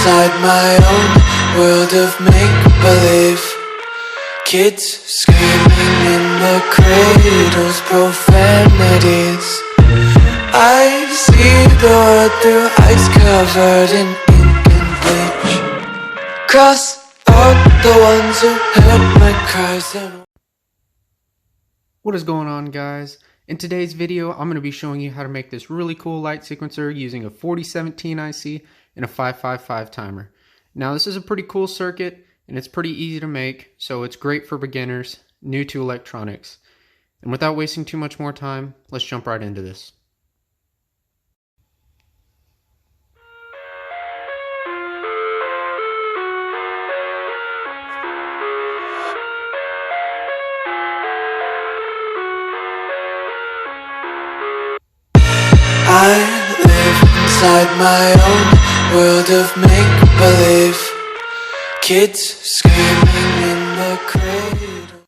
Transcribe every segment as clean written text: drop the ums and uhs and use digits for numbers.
inside my own world of make-believe. Kids screaming in the cradles, profanities. I see the world through ice covered in ink and bleach. Cross out the ones who heard my cries and... What is going on, guys? In today's video, I'm going to be showing you how to make this really cool light sequencer using a 4017 IC and a 555 timer. Now, this is a pretty cool circuit and it's pretty easy to make, so it's great for beginners new to electronics. And without wasting too much more time, let's jump right into this. I live inside my own world of make-believe. Kids screaming in the cradle.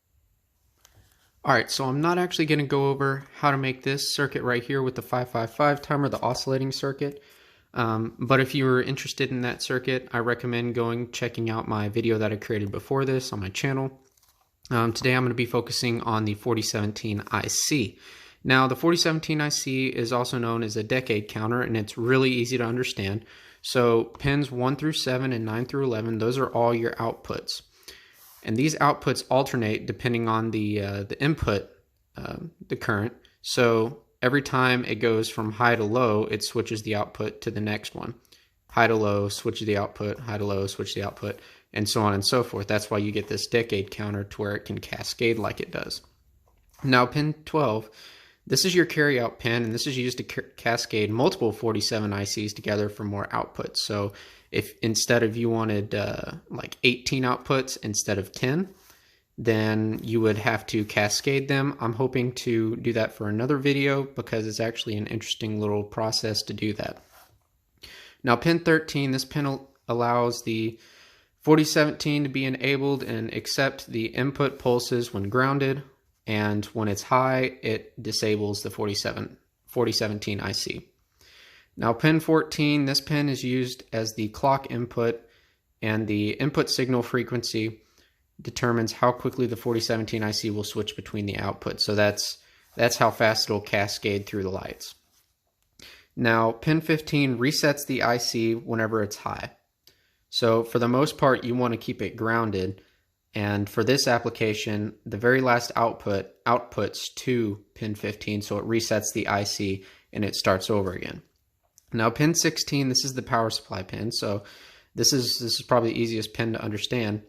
Alright, so I'm not actually going to go over how to make this circuit right here with the 555 timer, the oscillating circuit. But if you're interested in that circuit, I recommend checking out my video that I created before this on my channel. Today I'm going to be focusing on the 4017 IC. Now, the 4017 IC is also known as a decade counter, and it's really easy to understand. So pins 1 through 7 and 9 through 11, those are all your outputs. And these outputs alternate depending on the input, the current. So every time it goes from high to low, it switches the output to the next one. High to low, switch the output, high to low, switch the output, and so on and so forth. That's why you get this decade counter to where it can cascade like it does. Now, pin 12, this is your carryout pin, and this is used to cascade multiple 47 ICs together for more outputs. So if instead of you wanted like 18 outputs instead of 10, then you would have to cascade them. I'm hoping to do that for another video because it's actually an interesting little process to do that. Now, pin 13, this pin allows the 4017 to be enabled and accept the input pulses when grounded. And when it's high, it disables the 4017 IC. Now, pin 14, this pin is used as the clock input, and the input signal frequency determines how quickly the 4017 IC will switch between the outputs. So that's how fast it'll cascade through the lights. Now, pin 15 resets the IC whenever it's high. So for the most part, you want to keep it grounded. And for this application, the very last output outputs to pin 15, so it resets the IC and it starts over again. Now, pin 16, this is the power supply pin, so this is probably the easiest pin to understand.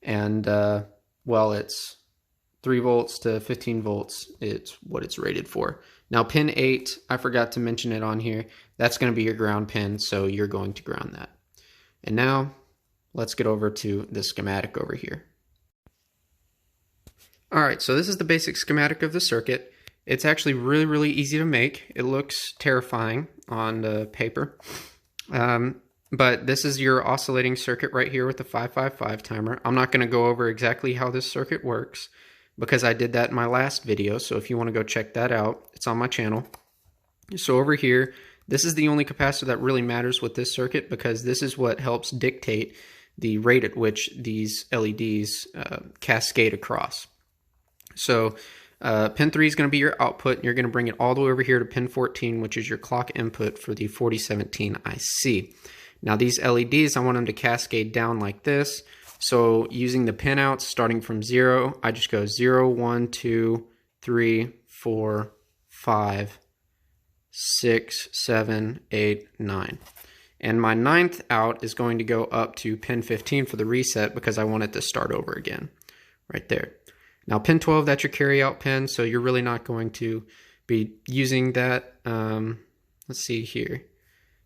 And well, it's 3 volts to 15 volts. It's what it's rated for. Now, pin 8, I forgot to mention it on here. That's going to be your ground pin, so you're going to ground that. And now, let's get over to the schematic over here. Alright, so this is the basic schematic of the circuit. It's actually really easy to make. It looks terrifying on the paper. But this is your oscillating circuit right here with the 555 timer. I'm not going to go over exactly how this circuit works because I did that in my last video. So if you want to go check that out, it's on my channel. So over here, this is the only capacitor that really matters with this circuit because this is what helps dictate the rate at which these LEDs cascade across. So pin 3 is going to be your output, and you're going to bring it all the way over here to pin 14, which is your clock input for the 4017 IC. Now, these LEDs, I want them to cascade down like this. So using the pin outs starting from 0, I just go 0, 1, 2, 3, 4, 5, 6, 7, 8, 9. And my 9th out is going to go up to pin 15 for the reset because I want it to start over again, right there. Now, pin 12, that's your carryout pin, so you're really not going to be using that. Let's see here.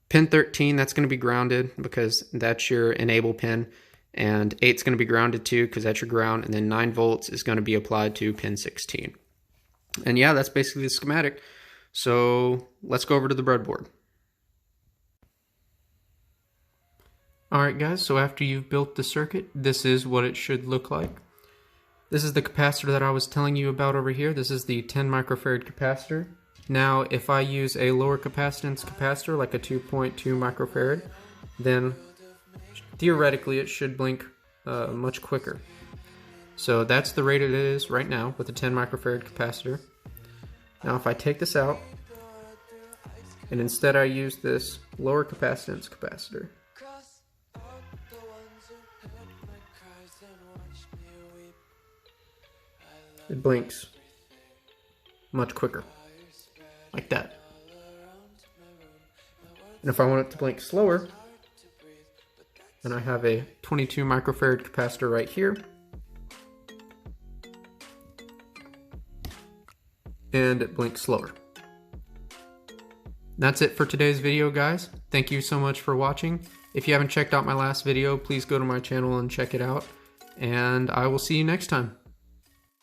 Pin 13, that's going to be grounded because that's your enable pin. And 8 is going to be grounded too because that's your ground. And then 9 volts is going to be applied to pin 16. And yeah, that's basically the schematic. So let's go over to the breadboard. Alright guys, so after you've built the circuit, this is what it should look like. This is the capacitor that I was telling you about over here. This is the 10 microfarad capacitor. Now, if I use a lower capacitance capacitor, like a 2.2 microfarad, then theoretically it should blink much quicker. So that's the rate it is right now with a 10 microfarad capacitor. Now if I take this out, and instead I use this lower capacitance capacitor, it blinks much quicker, like that. And if I want it to blink slower, then I have a 22 microfarad capacitor right here, and it blinks slower. That's it for today's video, guys. Thank you so much for watching. If you haven't checked out my last video, please go to my channel and check it out, and I will see you next time.